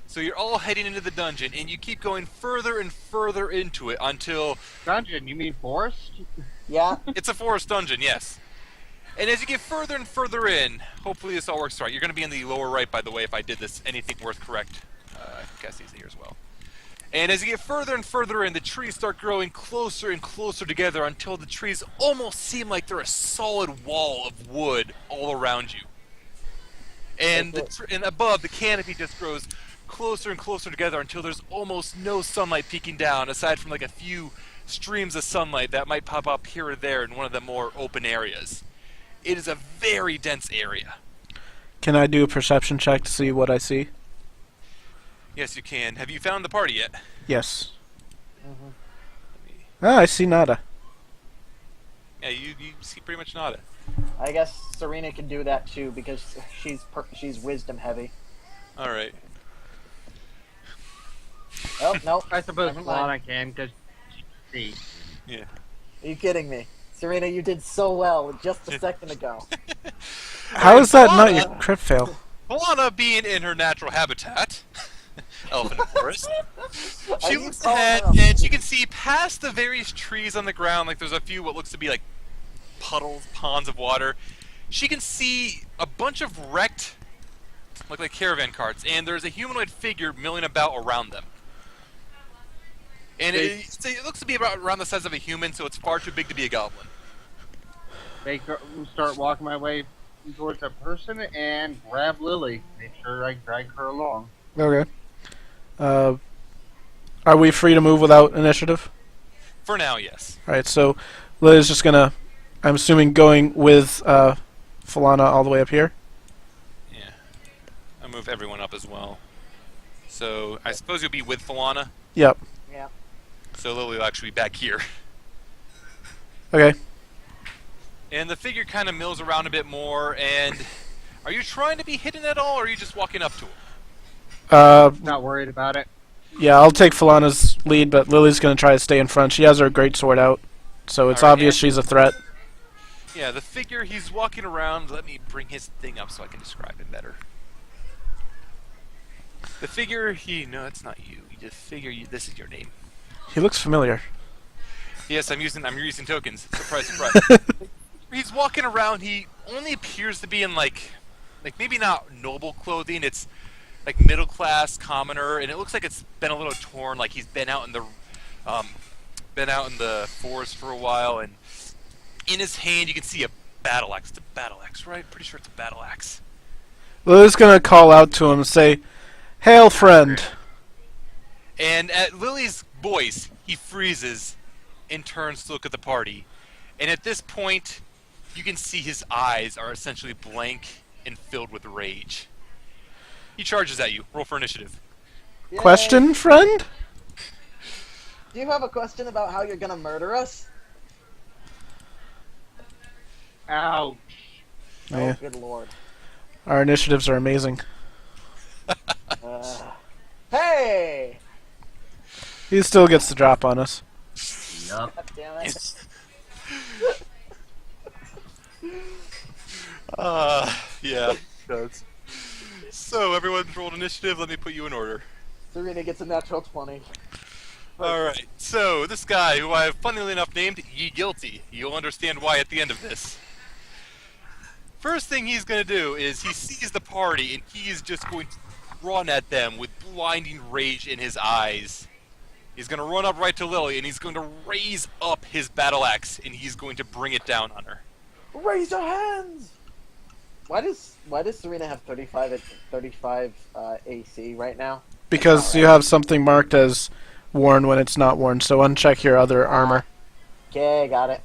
So you're all heading into the dungeon, and you keep going further and further into it until... Dungeon? You mean forest? Yeah. It's a forest dungeon, yes. And as you get further and further in, hopefully this all works right. You're going to be in the lower right, by the way, if I did this anything worth correct. Cassie's here as well. And as you get further and further in, the trees start growing closer and closer together until the trees almost seem like they're a solid wall of wood all around you. And, and above, the canopy just grows closer and closer together until there's almost no sunlight peeking down, aside from like a few streams of sunlight that might pop up here or there in one of the more open areas. It is a very dense area. Can I do a perception check to see what I see? Yes, you can. Have you found the party yet? Yes. Ah, I see nada. Yeah, you see pretty much nada. I guess Surina can do that too because she's wisdom heavy. All right. Oh no! I suppose Never mind. Falana can, because she can see. Yeah. Are you kidding me? Serena, you did so well just a second ago. How is that not your crit fail? Falana, being in her natural habitat, elephant forest, she you looks calling ahead her a and she can see past the various trees on the ground. Like there's a few what looks to be like puddles, ponds of water. She can see a bunch of wrecked, like caravan carts, and there's a humanoid figure milling about around them. And it looks to be about around the size of a human, so it's far too big to be a goblin. Start walking my way towards that person and grab Lily. Make sure I drag her along. Okay. Are we free to move without initiative? For now, yes. Alright, so Lily's just gonna, I'm assuming, going with Falana all the way up here. Yeah. I'll move everyone up as well. So I suppose you'll be with Falana. Yep. Yeah. So Lily will actually be back here. Okay. And the figure kind of mills around a bit more, and are you trying to be hidden at all, or are you just walking up to him? Not worried about it. Yeah, I'll take Falana's lead, but Lily's gonna try to stay in front. She has her greatsword out, so it's Alright, obvious she's a threat. Yeah, the figure, he's walking around. Let me bring his thing up so I can describe him better. The figure, no, it's not you. The figure, this is your name. He looks familiar. Yes, I'm using tokens. Surprise, surprise. He's walking around. He only appears to be in like maybe not noble clothing. It's like middle class, commoner, and it looks like it's been a little torn. Like he's been out in the forest for a while, and in his hand you can see a battle axe. It's a battle axe, right? Pretty sure it's a battle axe. Lily's gonna call out to him and say, "Hail, friend!" And at Lily's voice, he freezes and turns to look at the party. And at this point, you can see his eyes are essentially blank and filled with rage. He charges at you. Roll for initiative. Yay. Question, friend? Do you have a question about how you're gonna murder us? Ouch. Yeah. Oh, good lord. Our initiatives are amazing. Hey! He still gets the drop on us. Yup. God damn it. Yeah, it does. So, everyone's rolled initiative. Let me put you in order. Serena gets a natural 20. Alright, so this guy, who I have funnily enough named Ye Guilty, you'll understand why at the end of this. First thing he's going to do is he sees the party, and he is just going to run at them with blinding rage in his eyes. He's going to run up right to Lily, and he's going to raise up his battle axe, and he's going to bring it down on her. Raise your hands! Why does Serena have 35 AC right now? Because you have something marked as worn when it's not worn, so uncheck your other armor. Okay, got it.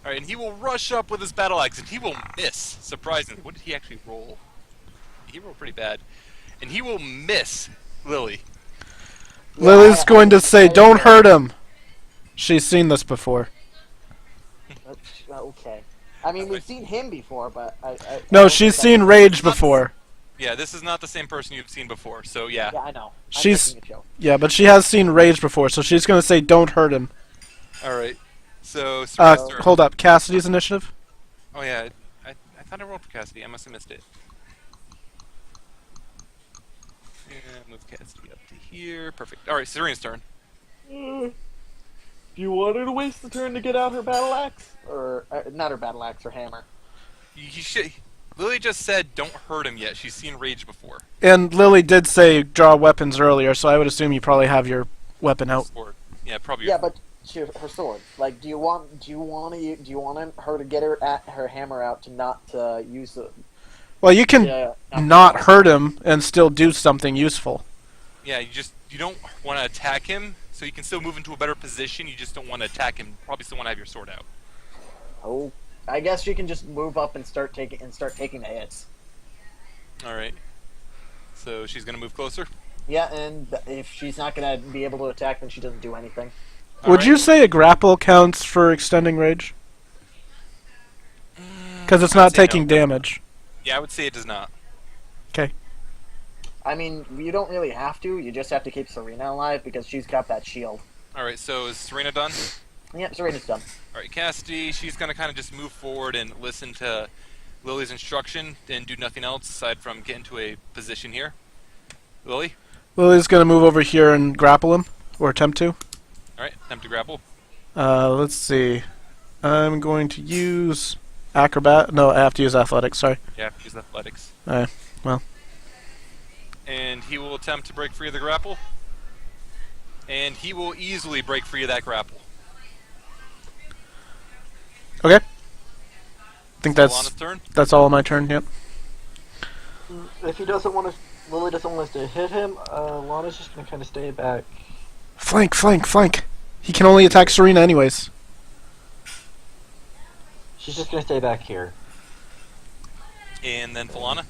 Alright, and he will rush up with his battle axe, and he will miss, surprisingly. What did he actually roll? He rolled pretty bad. And he will miss Lily. Lily's going to say, "Don't hurt him." She's seen this before. Okay. I mean, we've seen him before, but No, she's seen rage before. Yeah, this is not the same person you've seen before, so yeah. Yeah, I know. I'm She's making a joke. yeah, but she has seen rage before, so she's going to say, "Don't hurt him." Alright, so... Sylvester. Hold up, Cassidy's initiative. Oh yeah, I thought I rolled for Cassidy. I must have missed it. move Cassidy up to here. Perfect. All right, Serena's turn. Do you want her to waste the turn to get out her battle axe? Or, not her battle axe, her hammer. You should. Lily just said, "Don't hurt him yet." She's seen rage before. And Lily did say draw weapons earlier, so I would assume you probably have your weapon out. Sword. Yeah, probably. Yeah, but her sword. Like, do you want her to get her hammer out to not use the? Well, you can Yeah, not hurt him and still do something useful. Yeah, you don't want to attack him, so you can still move into a better position. You just don't want to attack him. Probably still want to have your sword out. Oh, I guess you can just move up and start taking the hits. All right. So she's gonna move closer. Yeah, and if she's not gonna be able to attack, then she doesn't do anything. Would you say a grapple counts for extending rage? Because it's I'd not say taking no. damage. Yeah, I would say it does not. Okay. I mean, you don't really have to. You just have to keep Surina alive because she's got that shield. All right. So is Serena done? Yep, Surina's done. All right, Cassidy. She's gonna kind of just move forward and listen to Lily's instruction and do nothing else aside from get into a position here. Lily. Lily's going to move over here and grapple him, or attempt to. All right. Attempt to grapple. Let's see. I'm going to use acrobat. No, I have to use athletics. Sorry. Yeah, use athletics. Well. And he will attempt to break free of the grapple. And he will easily break free of that grapple. Okay. I think Alana's turn. that's all on my turn. Yep. If he doesn't want to, Lily doesn't want us to hit him, Lana's just gonna kind of stay back. Flank, flank, flank. He can only attack Surina anyways. She's just gonna stay back here. And then Falana.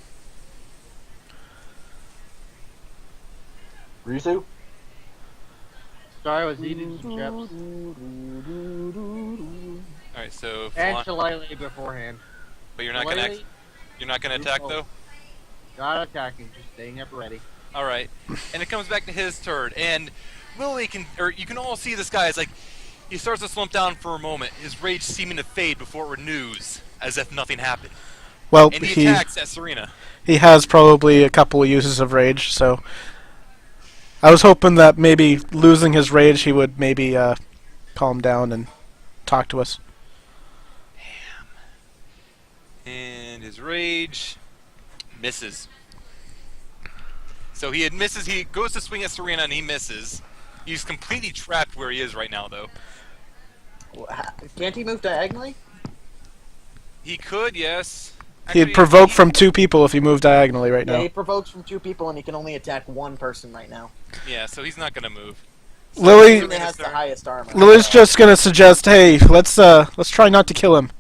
Rizu? Sorry, I was eating some chips. All right, so And Falana, Shillelagh beforehand. but you're not gonna attack though. Not attacking, just staying up ready. All right, and it comes back to his turn, and Lily you can all see this guy is like, he starts to slump down for a moment, his rage seeming to fade before it renews, as if nothing happened. Well, And he attacks at Serena. he has probably a couple of uses of rage, so I was hoping that maybe losing his rage, he would maybe calm down and talk to us. And his rage misses. So he misses. He goes to swing at Serena and he misses. He's completely trapped where he is right now, though. Can't he move diagonally? He could, yes. He'd provoke from two people if he moved diagonally right Yeah, now. he provokes from two people and he can only attack one person right now. Yeah, so he's not gonna move. So Lily, Surina has the highest armor. Lily's just gonna suggest, hey, let's try not to kill him.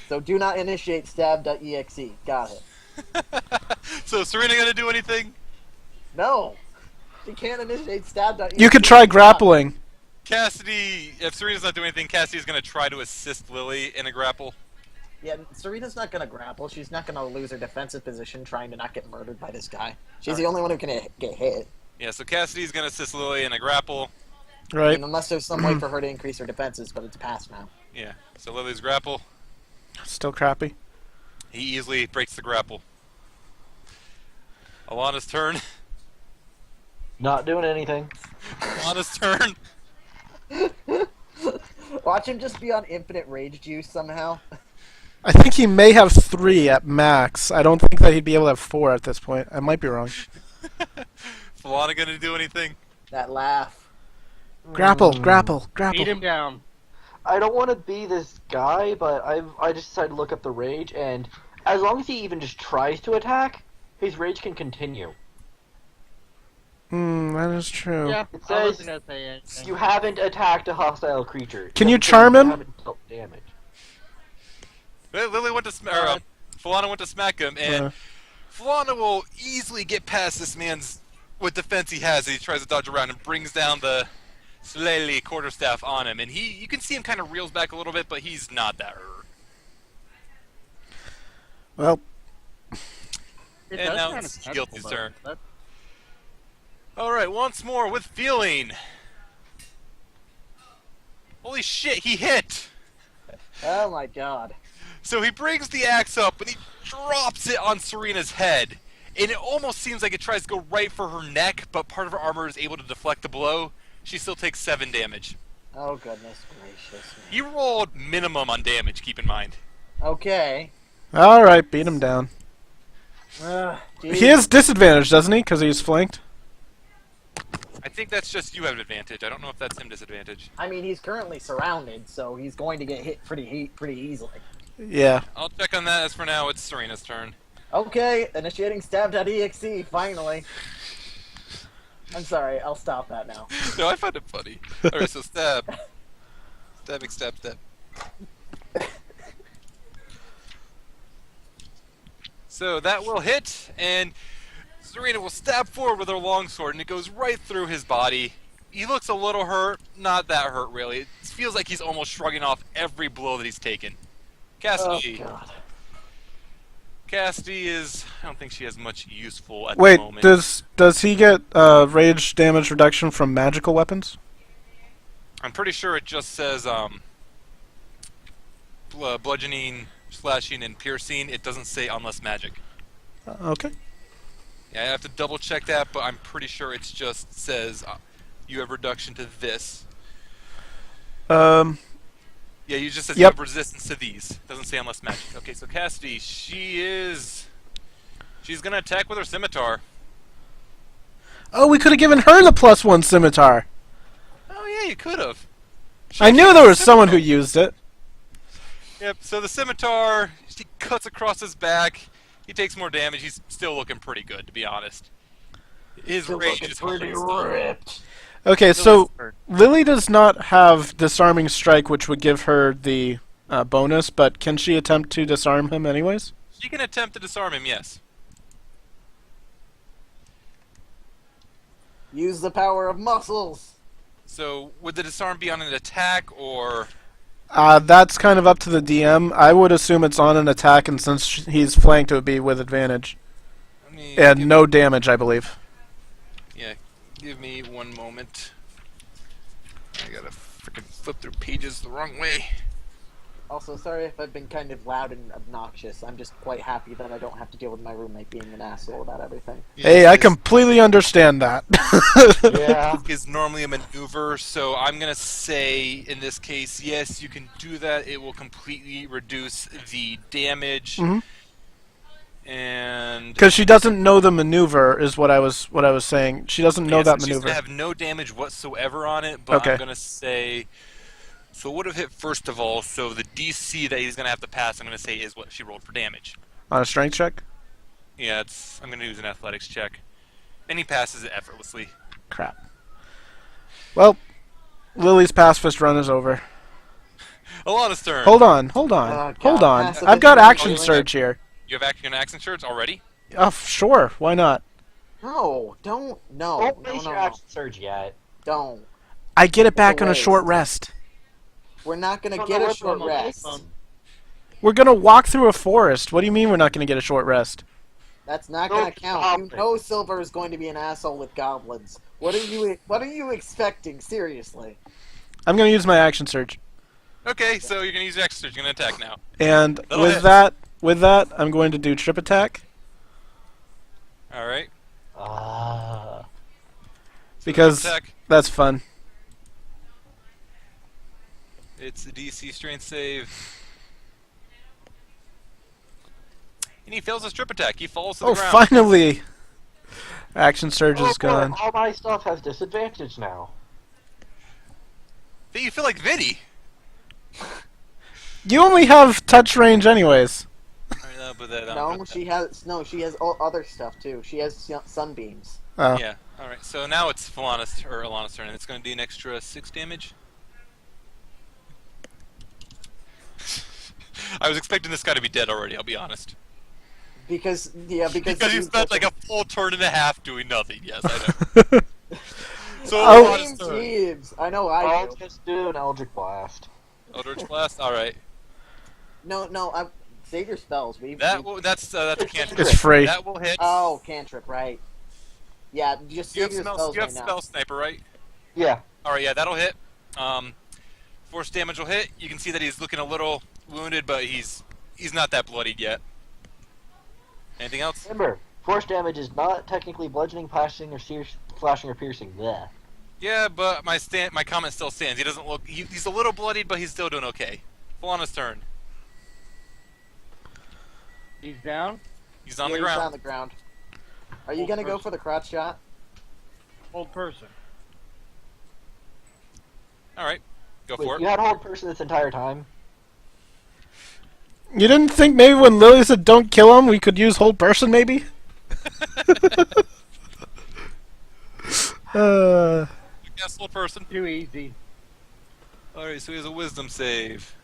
So do not initiate stab.exe. Got it. So Serena gonna do anything? No! She can't initiate stab.exe. You could try grappling. Cassidy, if Serena's not doing anything, Cassidy's gonna try to assist Lily in a grapple. Yeah, Serena's not gonna grapple. She's not gonna lose her defensive position trying to not get murdered by this guy. She's the only one who can get hit. Yeah, so Cassidy's gonna assist Lily in a grapple. Right. And unless there's some way for her to increase her defenses, but it's past now. Yeah, so Lily's grapple. Still crappy. He easily breaks the grapple. Alana's turn. Not doing anything. Alana's turn. Watch him just be on infinite rage juice somehow. I think he may have 3 at max. I don't think that he'd be able to have 4 at this point. I might be wrong. Falana gonna do anything? That laugh. Grapple, grapple, Beat grapple. him down. I don't want to be this guy, but I just decided to look up the rage, and as long as he even just tries to attack, his rage can continue. That is true. Yeah, It I wasn't says gonna say anything. you haven't attacked a hostile creature. Can you Doesn't say charm him? haven't dealt damage. Lily went to Falana went to smack him, and Falana will easily get past this man's what defense he has as he tries to dodge around and brings down the Shillelagh quarterstaff on him. And you can see him kind of reels back a little bit, but he's not that hurt. Well, It And does now kind it's of Guilty's tentacle, turn. though. All right, once more with feeling. Holy shit, he hit! Oh my god. So he brings the axe up and he drops it on Serena's head. and it almost seems like it tries to go right for her neck, but part of her armor is able to deflect the blow. She still takes 7 damage. Oh, goodness gracious. You rolled minimum on damage, keep in mind. Okay. Alright, beat him down. Geez. He has disadvantage, doesn't he? Because he's flanked? I think that's just you have advantage. I don't know if that's him disadvantage. I mean, he's currently surrounded, so he's going to get hit pretty easily. Yeah. I'll check on that. As for now, it's Serina's turn. Okay, initiating stab.exe, finally. I'm sorry, I'll stop that now. No, I find it funny. Alright, so stab. Stabbing, stab, stab. So that will hit, and Serina will stab forward with her longsword, and it goes right through his body. He looks a little hurt, not that hurt really. It feels like he's almost shrugging off every blow that he's taken. Cassidy. Oh, God. Cassidy is... I don't think she has much useful at Wait, the moment. does he get rage damage reduction from magical weapons? I'm pretty sure it just says bludgeoning, slashing, and piercing. It doesn't say unless magic. Okay. Yeah, I have to double check that, but I'm pretty sure it just says you have reduction to this. Yeah, you just says you Yep. have resistance to these. Doesn't say unless magic. Okay, so Cassidy, she's gonna attack with her scimitar. Oh, we could have given her the +1 scimitar. Oh yeah, you could have. I knew there was someone who used it. Yep. So the scimitar, she cuts across his back. He takes more damage. He's still looking pretty good, to be honest. His rage is pretty holding ripped. Okay, so Lily does not have disarming strike, which would give her the bonus, but can she attempt to disarm him anyways? She can attempt to disarm him, yes. Use the power of muscles. So would the disarm be on an attack or? That's kind of up to the DM. I would assume it's on an attack, and since he's flanked, it would be with advantage. And no damage, I believe. Yeah, give me one moment. I gotta freaking flip through pages the wrong way. Also, sorry if I've been kind of loud and obnoxious. I'm just quite happy that I don't have to deal with my roommate being an asshole about everything. Hey, I completely understand that. Yeah. Is normally a maneuver, so I'm gonna say in this case, yes, you can do that. It will completely reduce the damage. Mhm. And Because she doesn't know the maneuver, is what I was saying. She doesn't know that She's maneuver. gonna have no damage whatsoever on it, but Okay. I'm gonna say. So it would have hit first of all, so the DC that he's going to have to pass, I'm going to say, is what she rolled for damage. On a strength check? Yeah, I'm going to use an athletics check. And he passes it effortlessly. Crap. Well, Lily's pacifist run is over. Alana's turn. Hold on. Oh, God. Hold on. Pacifist I've got run. action surge here. You have action shirts already? Sure. Why not? No, don't. No. Don't No, waste no, your no. action surge yet. Don't. I get it back a on a waste. short rest. We're not gonna Don't get know a what short we're rest. looking We're gonna walk through a forest. What do you mean we're not gonna get a short rest? That's not No, gonna count. stop You it. know Silver is going to be an asshole with goblins. What are you expecting? Seriously. I'm gonna use my action surge. Okay, so you're going to use your action surge. You're going to attack now. And That'll with hit. that, I'm going to do trip attack Alright. Ah. because Attack. that's fun. It's a DC strength save. And he fails his trip attack. He falls to the Oh, ground. finally! Action surge is Oh, boy, gone. all my stuff has disadvantage now. You feel like Vinny. You only have touch range anyways. Alright, I'll put that on. No, she has all other stuff too. She has sunbeams. Oh. Yeah. Alright, so now it's Alana's turn, and it's going to do an extra 6 damage. I was expecting this guy to be dead already, I'll be honest. Because Because you spent like a full turn and a half doing nothing, yes, I know. So Oh. Alana's turn. Jeeves, I know I I'll do. just do an Eldritch Blast. Eldritch Blast, alright. No, save your spells. That's a cantrip. It's free. That will hit. Oh, cantrip, right? Yeah, just You save have, your spells you have right now. spell sniper, right? Yeah. Alright, yeah, that'll hit. Force damage will hit. You can see that he's looking a little wounded, but he's not that bloodied yet. Anything else? Remember, Force damage is not technically bludgeoning, slashing, or piercing. Bleh. Yeah, but my comment still stands. He doesn't look. He's a little bloodied, but he's still doing okay. Falana's turn. He's down. He's on Yeah, the he's ground. on the ground. Are you Hold gonna go person. for the crotch shot? Hold person. All right, go Wait, for you it. had hold person this entire time? You didn't think maybe when Lily said don't kill him, we could use hold person maybe? Yes, little person. Too easy. All right, so he has a wisdom save.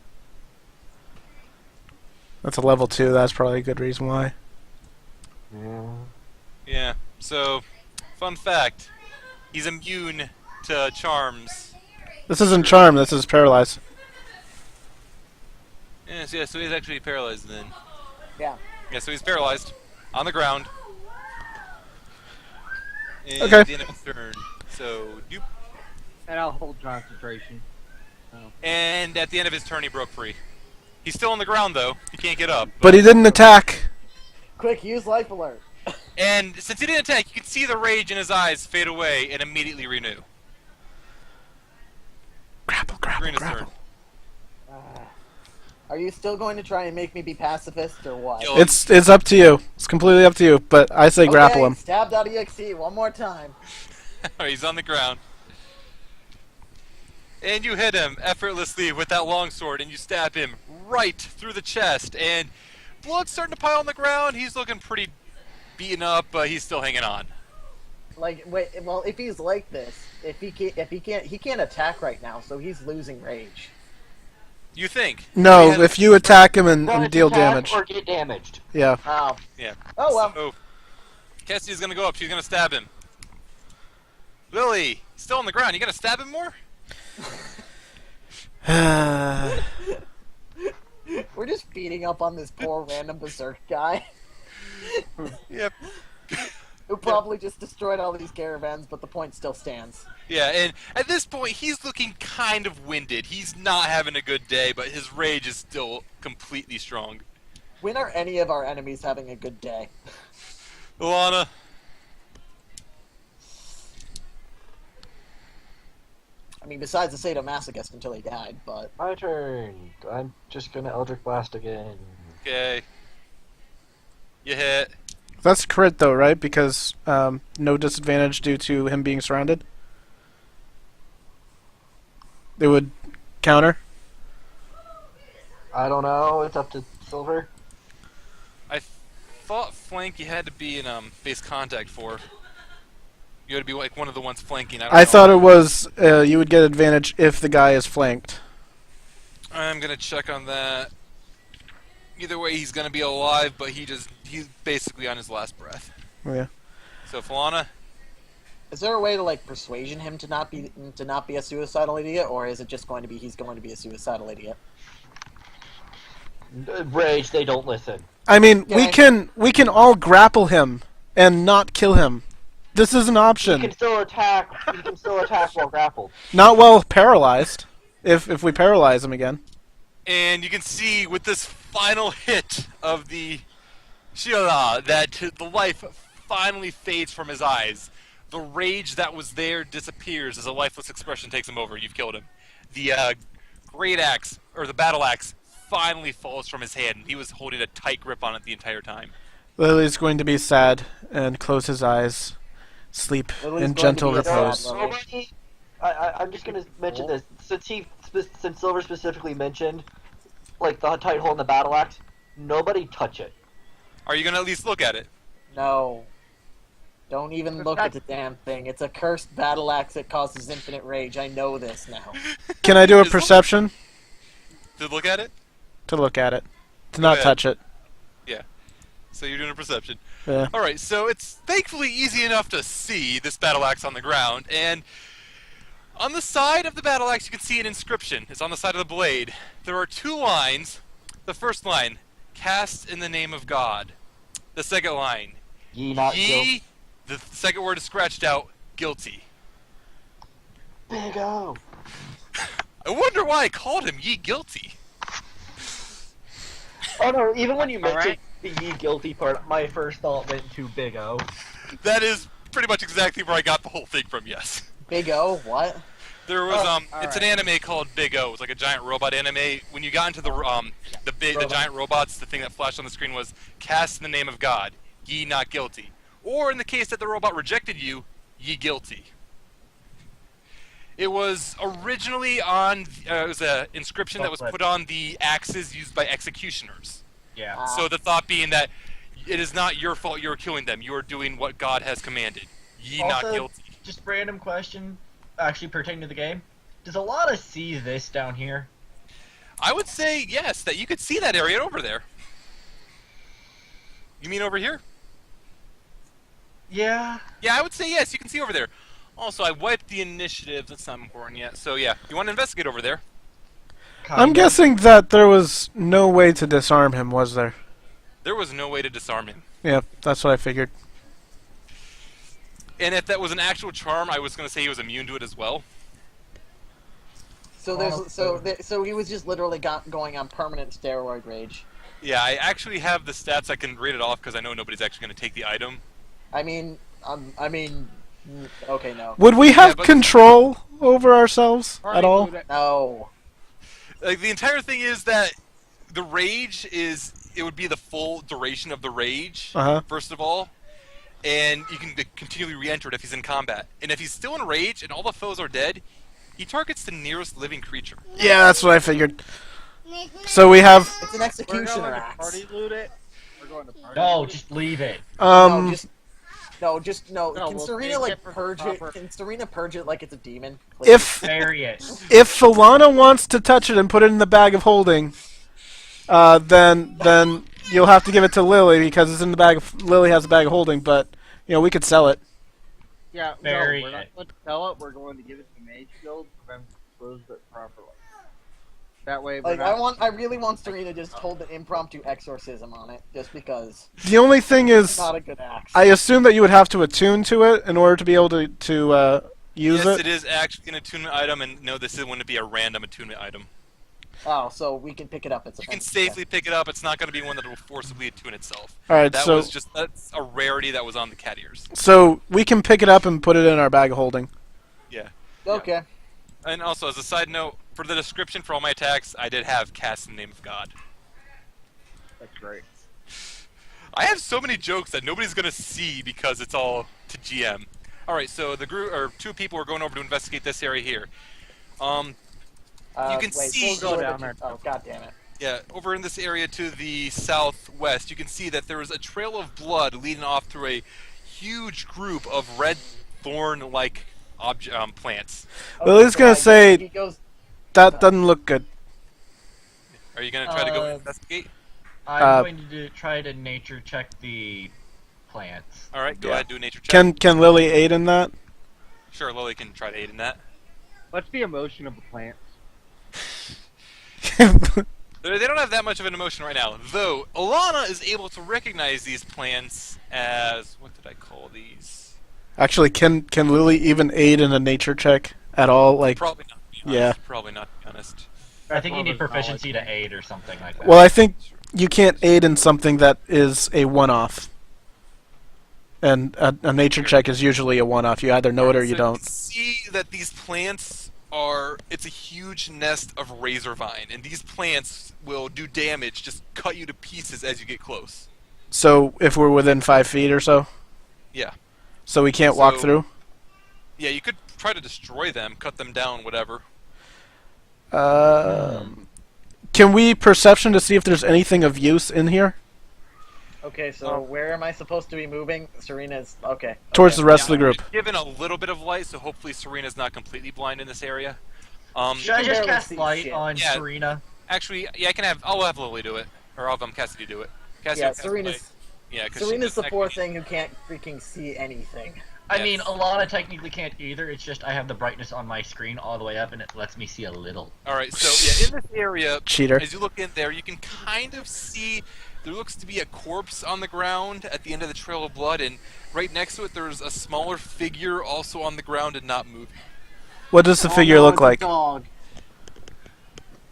That's a level 2. That's probably a good reason why. Yeah. Yeah. So, fun fact: he's immune to charms. This isn't charm. This is paralyzed. Yes, yeah. So he's actually paralyzed then. Yeah. Yeah. So he's paralyzed on the ground. And Okay. At the end of his turn. So, doop. And I'll hold concentration. And at the end of his turn, he broke free. He's still on the ground though. He can't get up. But he didn't attack. Quick, use life alert. And since he didn't attack, you can see the rage in his eyes fade away and immediately renew. Grapple, grapple, Surina's grapple. Are you still going to try and make me be pacifist or what? Kill him. It's up to you. It's completely up to you. But I say grapple him. Stab.exe one more time. He's on the ground. And you hit him effortlessly with that longsword, and you stab him right through the chest. And blood's starting to pile on the ground. He's looking pretty beaten up, but he's still hanging on. Like, wait, well, if he's like this, he can't attack right now, so he's losing rage. You think? No, He had- if you attack him and Gotta deal attack damage. or get damaged. Yeah. Oh. Yeah. Oh, well. So, Cassie's gonna go up. She's gonna stab him. Lily, still on the ground. You gonna stab him more? We're just beating up on this poor random berserk guy Yep. who probably just destroyed all these caravans, but the point still stands. Yeah, and at this point, he's looking kind of winded. He's not having a good day, but his rage is still completely strong. When are any of our enemies having a good day? Elana. I mean, besides the sadomasochist until he died, but... My turn. I'm just gonna Eldritch Blast again. Okay. You hit. That's crit though, right? Because no disadvantage due to him being surrounded. They would counter. I don't know. It's up to Silver. I thought flank you had to be in base contact for. You had to be like one of the ones flanking. I don't know. I thought it was you would get advantage if the guy is flanked. I'm gonna check on that. Either way, he's gonna be alive, but he's basically on his last breath. Yeah. So Falana, Is there a way to, like, persuasion him to not be a suicidal idiot, or is it just going to be he's going to be a suicidal idiot? Rage, they don't listen. I mean, Yeah. we can all grapple him and not kill him. This is an You option. can still attack. You can still attack while grappled. Not while paralyzed. If we paralyze him again. and you can see with this final hit of the Shila that the life finally fades from his eyes. The rage that was there disappears as a lifeless expression takes him over. You've killed him. The great axe, or the battle axe, finally falls from his hand. He was holding a tight grip on it the entire time. Lily's going to be sad and close his eyes, sleep Lily's in going to gentle be a sad repose. Lily. Nobody. I'm just gonna mention this since Silver specifically mentioned, like the tight hole in the battle axe. Nobody touch it. Are you going to at least look at it? No. Don't even look at the damn thing. It's a cursed battle axe that causes infinite rage. I know this now. Can I do a Is- perception? To look at it? To look at it. To not ahead. touch it. So you're doing a perception. Yeah. Alright, so it's thankfully easy enough to see this battle axe on the ground, and on the side of the battle axe you can see an inscription. It's on the side of the blade. There are two lines. The first line, cast in the name of God. The second line, Ye not guilty. the second word is scratched out, guilty. Big O. I wonder why I called him ye guilty. Oh no! Even when you All mentioned, right. The ye guilty part, my first thought went to Big O. That is pretty much exactly where I got the whole thing from. Yes. Big O, what? There was Oh, it's an alright. anime called Big O. It's like a giant robot anime. When you got into the giant robots, the thing that flashed on the screen was "Cast in the name of God, ye not guilty." Or in the case that the robot rejected you, ye guilty. It was originally on. It was an inscription that was put on the axes used by executioners. Yeah. So the thought being that it is not your fault you're killing them. You are doing what God has commanded. Ye not Also, guilty. just random question, actually pertaining to the game. Does Alana see this down here? I would say yes, that you could see that area over there. You mean over here? Yeah. Yeah, I would say yes, you can see over there. Also, I wiped the initiative. That's not important yet. So yeah, you want to investigate over there? Kinda. I'm guessing that there was no way to disarm him, was there? There was no way to disarm him. Yeah, that's what I figured. And if that was an actual charm, I was going to say he was immune to it as well. So so he was just literally going on permanent steroid rage. Yeah, I actually have the stats. I can read it off because I know nobody's actually going to take the item. I mean, okay, no. Would we have but- control over ourselves at all? No. Like, the entire thing is that the rage is... It would be the full duration of the rage, Uh-huh. first of all. And you can continually re-enter it if he's in combat. And if he's still in rage and all the foes are dead, he targets the nearest living creature. Yeah, that's what I figured. So we have It's an We're executioner going to axe. party loot it. We're going to party No, loot it. just leave it. No. No, Can we'll Serena take like it for purge it? proper- Can Serena purge it like it's a demon? Please? if Bury it. Falana wants to touch it and put it in the bag of holding, then you'll have to give it to Lily because it's in the bag of Lily has a bag of holding. But you know we could sell it. Yeah, Bury no, we're not it. going to sell it. We're going to give it to Mage Guild for them to dispose of it properly. That way, we're Like not... I really want Serena to just hold an impromptu exorcism on it, just because The only thing it's is, not a good axe. I assume that you would have to attune to it in order to be able to use Yes, it. it is actually an attunement item, and no, this wouldn't be a random attunement item. Oh, so we can pick it up. It's a You can thing. safely pick it up. It's not going to be one that will forcibly attune itself. All right, That so was just that's a rarity that was on the cat ears. so we can pick it up and put it in our bag of holding. Yeah. Okay. And also, as a side note, for the description for all my attacks, I did have cast in the name of God. That's great. I have so many jokes that nobody's going to see because it's all to GM. All right, so the group or two people are going over to investigate this area here. You can wait, see- we'll Go go down there. Oh, god damn it. Yeah, over in this area to the southwest, you can see that there is a trail of blood leading off through a huge group of red thorn-like plants. Lily's gonna so say- he goes. That doesn't look good. Are you going to try to go Uh, investigate? I'm going to try to nature check the plants. All right, go yeah. ahead, do a nature check. Can Lily aid in that? Sure, Lily can try to aid in that. What's the emotion of the plants? They don't have that much of an emotion right now, though. Elana is able to recognize these plants as what did I call these? Actually, can Lily even aid in a nature check at all? Like, Probably not. To be Yeah. honest. Probably not. To be honest. I think you need That's proficiency to 8 or something like that. well, I think you can't aid in something that is a one-off. And a nature check is usually a one-off. You either know it or you So don't. can see that these plants are. It's a huge nest of razor vine, and these plants will do damage, just cut you to pieces as you get close. So if we're within 5 feet or so, Yeah. so we can't walk So- through. Yeah, you could try to destroy them, cut them down, whatever. Can we perception to see if there's anything of use in here Okay, so where am I supposed to be moving? Serena's okay. towards okay. the rest of the Yeah, group? we've given a little bit of light, so hopefully Serena's not completely blind in this area. Should I can just barely cast see light shit. on Yeah. Serena? Actually, yeah, I'll have Lily do it, or I'll have Cassidy do it. Cassidy Yeah, will cast light. Serena's Yeah, 'cause she Serena's the doesn't poor actually- thing who can't freaking see anything. I Yes. mean, Alana technically can't either. It's just I have the brightness on my screen all the way up, and it lets me see a little. All right, so yeah, in this area, Cheater. as you look in there, you can kind of see there looks to be a corpse on the ground at the end of the trail of blood, and right next to it, there's a smaller figure also on the ground and not moving. What does the Oh, figure no, look it's like? A dog.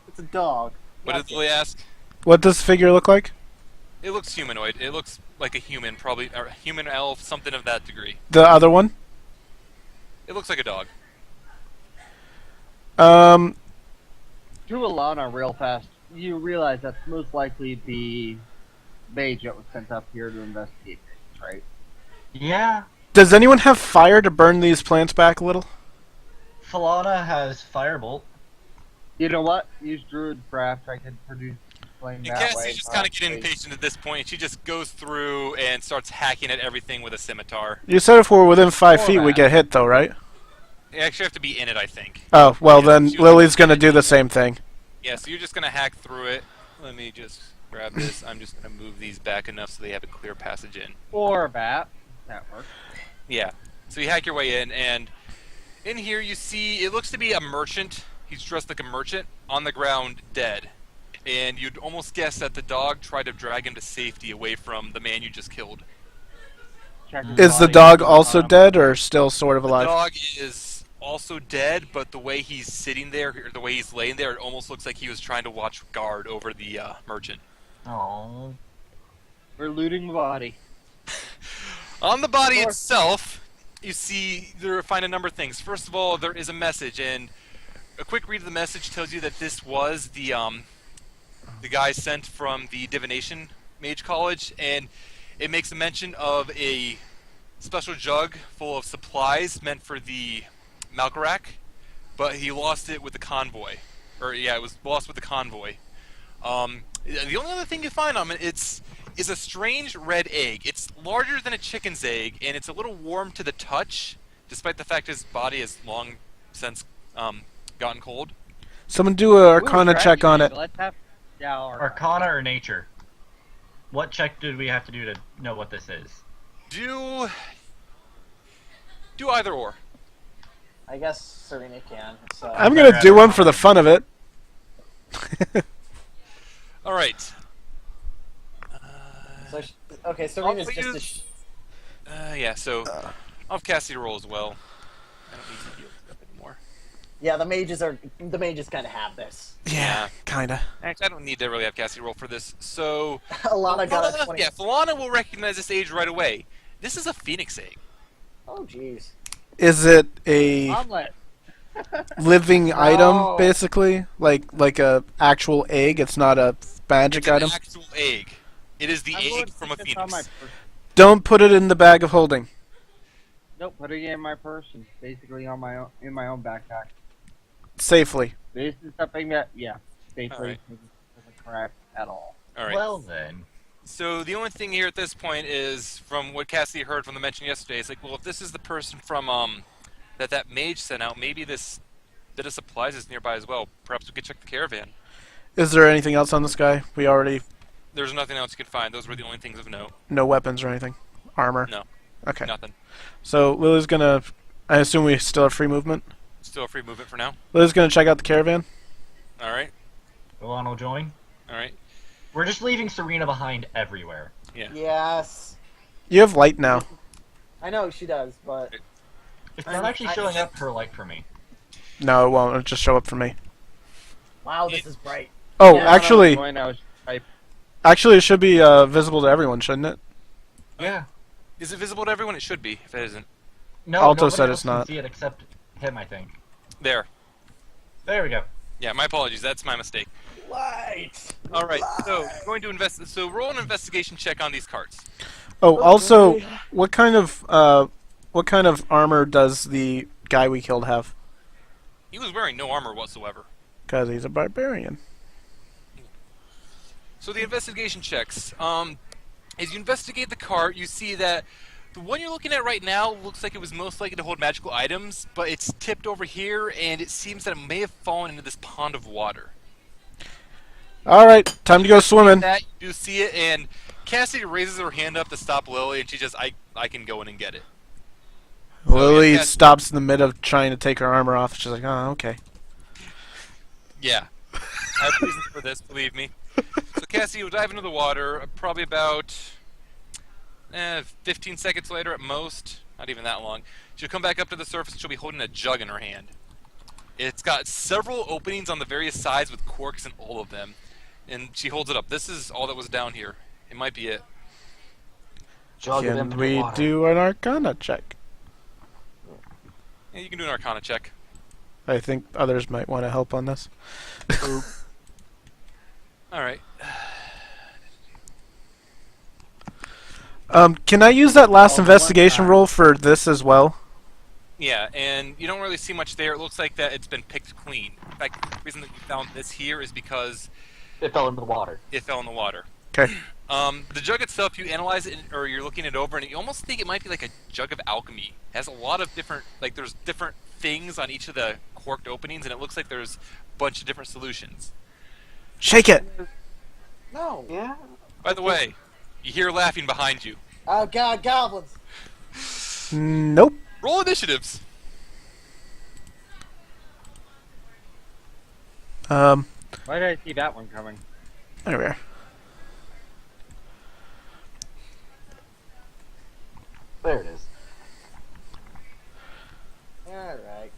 It's a dog. What did Lily ask? What does the figure look like? It looks humanoid. It looks like a human, probably, or a human elf, something of that degree. The other one? It looks like a dog. To Elana real fast, you realize that's most likely the mage that was sent up here to investigate things, right? Yeah, Does anyone have fire to burn these plants back a little? Falana has Firebolt. You know what? Use Druidcraft. I can produce flame And that way. Cassie's just kind of getting impatient at this point, and she just goes through and starts hacking at everything with a scimitar. You said if we're within 5 feet, we Format. get hit, though, right? You actually have to be in it, I think. Oh, well, Yeah, then she was- Lily's gonna do the same thing. Yeah, so you're just going to hack through it. Let me just grab this. I'm just going to move these back enough so they have a clear passage in. Or a bat. That works. Yeah. So you hack your way in, and in here you see, it looks to be a merchant. He's dressed like a merchant, on the ground, dead. And you'd almost guess that the dog tried to drag him to safety away from the man you just killed. Check his Is the body. dog also dead, or still sort of The alive? dog is also dead, but the way he's sitting there, or the way he's laying there, it almost looks like he was trying to watch guard over the merchant. Oh. We're looting the body. On the body Sure. itself, you find a number of things. First of all, there is a message, and a quick read of the message tells you that this was the guy sent from the Divination Mage College, and it makes a mention of a special jug full of supplies meant for the Malkarak, but he lost it with the convoy. It was lost with the convoy. The only other thing you find on it, is a strange red egg. It's larger than a chicken's egg, and it's a little warm to the touch, despite the fact his body has long since gotten cold. Someone do a Arcana Ooh, check on it. Let's have... Yeah, Arcana or Nature? What check did we have to do to know what this is? Do either or. I guess Serena can. So. I'm gonna do one for the fun of it. All right. So okay, Serena's I'll just a use- Yeah. So I'll have Cassie roll as well. I don't need to deal with stuff anymore. yeah. The mages kind of have this. Yeah, kinda. Actually, I don't need to really have Cassie roll for this. So Alana got a 20. yeah, Falana will recognize this age right away. This is a phoenix egg. Oh jeez. Is it a Omelet. living item, No. basically? Like a actual egg? It's not a magic It's an item? actual egg. It is the I'm going egg to from a stick this on my phoenix. purse. Don't put it in the bag of holding. Nope, putting it in my purse and basically on my own, in my own backpack. Safely. This is something that, safely Alright. doesn't crack at all. All right. Well then. So the only thing here at this point is, from what Cassie heard from the mention yesterday, it's like, well, if this is the person from that mage sent out, maybe this bit of supplies is nearby as well. Perhaps we could check the caravan. Is there anything else on this guy? We already... There's nothing else you could find. Those were the only things of note. No weapons or anything? Armor? No. Okay. Nothing. So Lily's gonna... I assume we still have free movement? Still a free movement for now. Lily's gonna check out the caravan? All right. Elana will join. All right. We're just leaving Serena behind everywhere. Yeah. Yes. You have light now. I know she does, but It's not actually showing up her light for me. No, it won't. It'll just show up for me. wow, this is bright. Oh, Yeah, actually... When I was type, Actually, it should be visible to everyone, shouldn't it? Yeah. Is it visible to everyone? It should be. If it isn't, No, Alto nobody said else it's can not. see it except him, I think. there. There we go. Yeah. My apologies. That's my mistake. Light. All right. So going to invest. So roll an investigation check on these carts. Oh, also, what kind of armor does the guy we killed have? He was wearing no armor whatsoever. Because he's a barbarian. So the investigation checks. As you investigate the cart, you see that the one you're looking at right now looks like it was most likely to hold magical items, but it's tipped over here, and it seems that it may have fallen into this pond of water. Alright, time to go swimming. That you do see it, and Cassie raises her hand up to stop Lily, and she just, I can go in and get it. Lily yeah, stops in the mid of trying to take her armor off. She's like, oh, okay. Yeah. I have reasons for this, believe me. So Cassie will dive into the water, probably about 15 seconds later at most. Not even that long. She'll come back up to the surface and she'll be holding a jug in her hand. It's got several openings on the various sides with corks in all of them. And she holds it up. This is all that was down here. It might be it. Jug of Can infinite we water. do an Arcana check? Yeah, you can do an Arcana check. I think others might want to help on this. All right. Can I use that last Oh, investigation one time. roll for this as well? Yeah, and you don't really see much there. It looks like that it's been picked clean. In fact, the reason that you found this here is because It fell into the water. it fell in the water. Okay. The jug itself, you analyze it, or you're looking it over, and you almost think it might be like a jug of alchemy. It has a lot of different, like there's different things on each of the corked openings, and it looks like there's a bunch of different solutions. Shake it! No. Yeah. By the way, you hear laughing behind you. Oh god, goblins. Nope. Roll initiatives. Why did I see that one coming? There we are. There it is. Alright.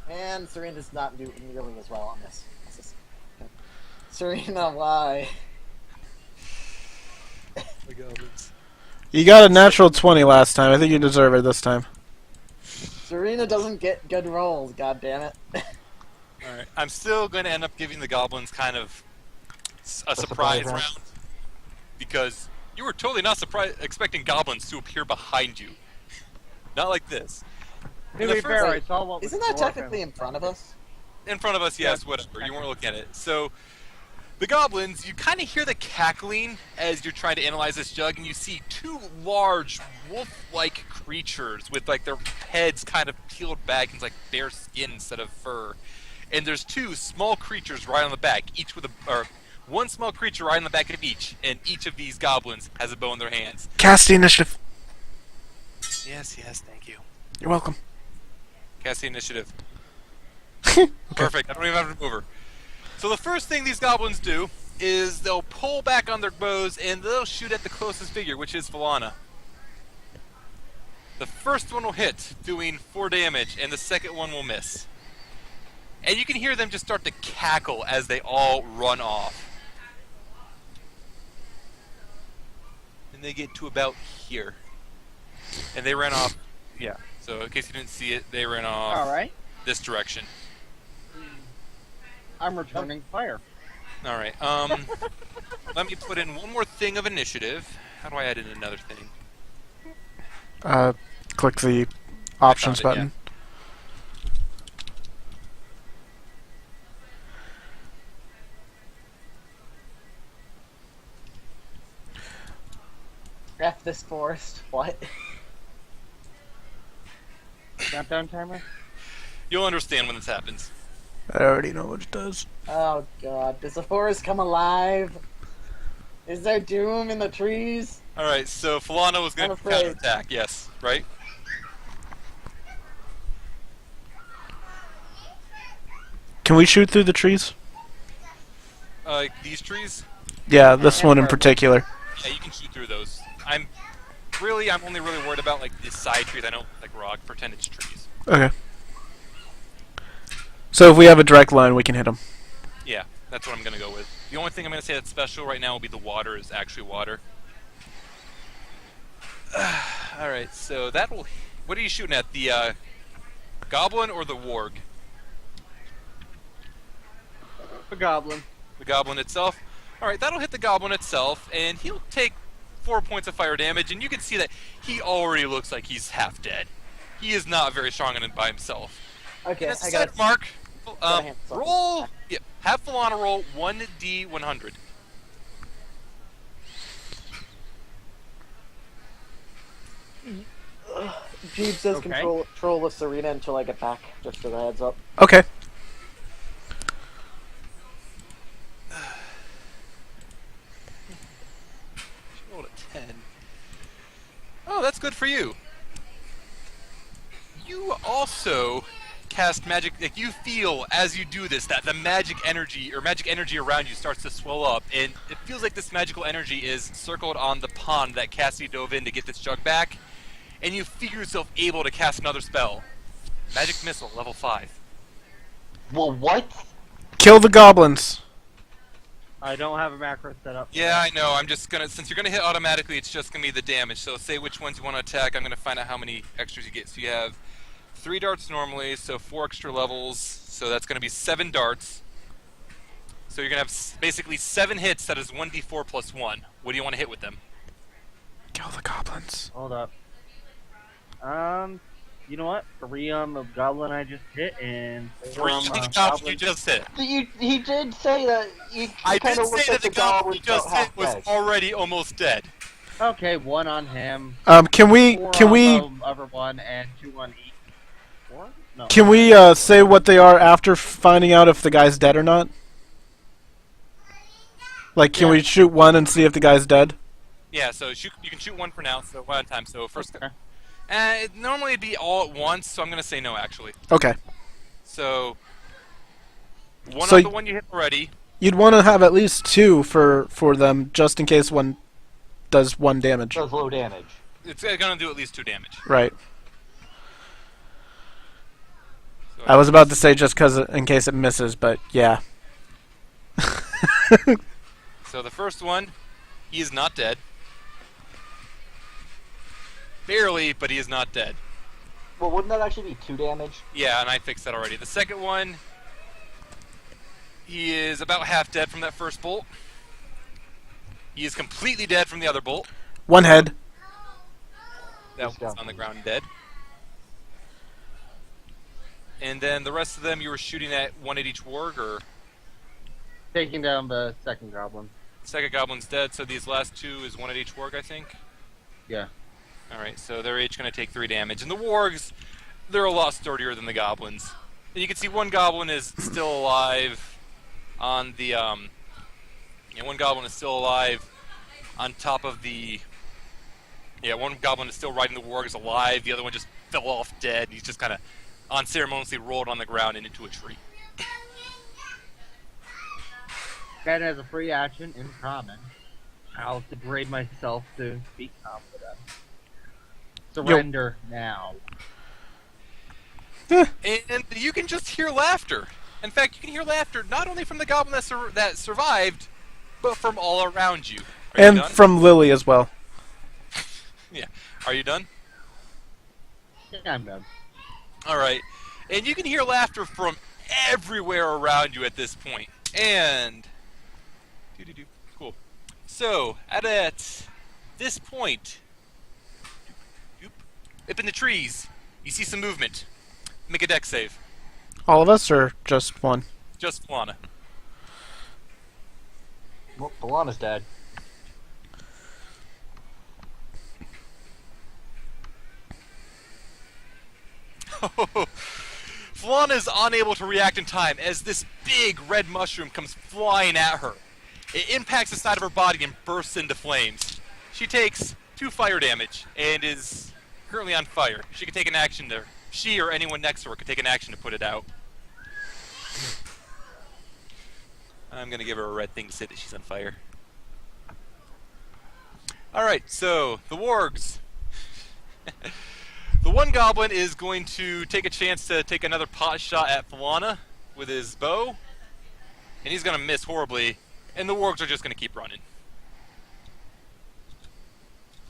And Serina's not doing nearly as well on this. Surina, why? The goblins. You got a natural 20 last time. I think you deserve it this time. Serina doesn't get good rolls, god damn it. Alright, I'm still going to end up giving the goblins kind of a surprise surprise round. round. Because you were totally not expecting goblins to appear behind you. Not like this. To the be first- fair, I saw what was Isn't that dwarf technically and- in front of us? In front of us, yes, Yeah. whatever. You weren't looking at it. So, the goblins, you kind of hear the cackling as you're trying to analyze this jug, and you see two large wolf-like creatures with like their heads kind of peeled back and like bare skin instead of fur. And there's two small creatures right on the back, each with one small creature right on the back of each, and each of these goblins has a bow in their hands. Cast the initiative. Yes, thank you. You're welcome. Cast the initiative. Perfect. I don't even have to move her. So the first thing these goblins do is they'll pull back on their bows and they'll shoot at the closest figure, which is Falana. The first one will hit, doing 4 damage, and the second one will miss. And you can hear them just start to cackle as they all run off. And they get to about here. And they ran off, yeah. So in case you didn't see it, they ran off Alright. this direction. I'm returning fire. Alright, let me put in one more thing of initiative. How do I add in another thing? Click the options it, button. F this forest. What? Countdown timer? You'll understand when this happens. I already know what it does. Oh god, does the forest come alive? Is there doom in the trees? Alright, so Falana was going I'm to afraid. counterattack, yes, right? Can we shoot through the trees? These trees? Yeah, this Yeah, one in perfect. particular. Yeah, you can shoot through those. I'm only really worried about like the side trees. I don't like rock, pretend it's trees. Okay. So if we have a direct line, we can hit them. Yeah, that's what I'm going to go with. The only thing I'm going to say that's special right now will be the water is actually water. Alright, so that will... What are you shooting at? The goblin or the warg? The goblin. The goblin itself? Alright, that'll hit the goblin itself, and he'll take 4 points of fire damage, and you can see that he already looks like he's half dead. He is not very strong in it by himself. Okay, That's I a got set mark. gotta handle something. Roll... Yeah, have Falana roll 1d100. Jeeves says Okay. control the Serina until I get back, just for the heads up. Okay. She rolled a 10. Oh, that's good for you. You also cast magic. Like you feel as you do this that the magic energy around you starts to swell up, and it feels like this magical energy is circled on the pond that Cassie dove in to get this jug back, and you feel yourself able to cast another spell. Magic missile, level 5. Well, what? Kill the goblins. I don't have a macro set up. Yeah, I know. I'm just gonna, since you're gonna hit automatically, it's just gonna be the damage. So say which ones you want to attack. I'm gonna find out how many extras you get. So you have 3 darts normally, so 4 extra levels. So that's gonna be 7 darts. So you're gonna have basically 7 hits. That is 1d4 plus 1. What do you want to hit with them? Kill the goblins. Hold up. You know what? 3 of goblin I just hit, and 3 of goblin you goblin. just hit. He did say that. I kind did of looked say like that the goblin you goblin just hit was already almost dead. Okay, 1 on him. Can we 4 can on we the other one, and 2 on each. 4? No. can we say what they are after finding out if the guy's dead or not? Like, can Yeah. we shoot one and see if the guy's dead? Yeah, so you can shoot 1 for now, so 1 at a time. So first, Okay. normally it'd be all at once, so I'm gonna say no actually. Okay. So one So on the one you hit already. You'd want to have at least 2 for them, just in case one does 1 damage. Does low damage. It's gonna do at least 2 damage. Right. So I was about to say just in case it misses, but yeah. So the first one, he is not dead. Barely, but he is not dead. Well, wouldn't that actually be 2 damage? Yeah, and I fixed that already. The second one, he is about half dead from that first bolt. He is completely dead from the other bolt. 1 head. That He's was gone. on the ground dead. And then the rest of them, you were shooting at 1 at each warg, or Taking down the second goblin. second goblin's dead. So these last 2 is 1 at each warg, I think. Yeah. All right, so they're each going to take 3 damage. And the wargs, they're a lot sturdier than the goblins. And you can see one goblin is still alive on the, one goblin is still alive on top of the, one goblin is still riding the wargs alive. The other one just fell off dead. He's just kind of unceremoniously rolled on the ground and into a tree. That has a free action in common. I'll degrade myself to be confident. Surrender now. And you can just hear laughter. In fact, you can hear laughter not only from the goblin that survived, but from all around you. Are you And done? from Lily as well. Yeah. Are you done? Yeah, I'm done. All right. And you can hear laughter from everywhere around you at this point. And cool. So, at this point, up in the trees, you see some movement. Make a dex save. All of us, or just one? Just Falana. Well, Falana's dead. Falana is unable to react in time as this big red mushroom comes flying at her. It impacts the side of her body and bursts into flames. She takes 2 fire damage and is currently on fire. She can take an action to, she or anyone next to her could take an action to put it out. I'm gonna give her a red thing to say that she's on fire. Alright, so, the wargs. The one goblin is going to take a chance to take another pot shot at Falana with his bow. And he's gonna miss horribly. And the wargs are just gonna keep running.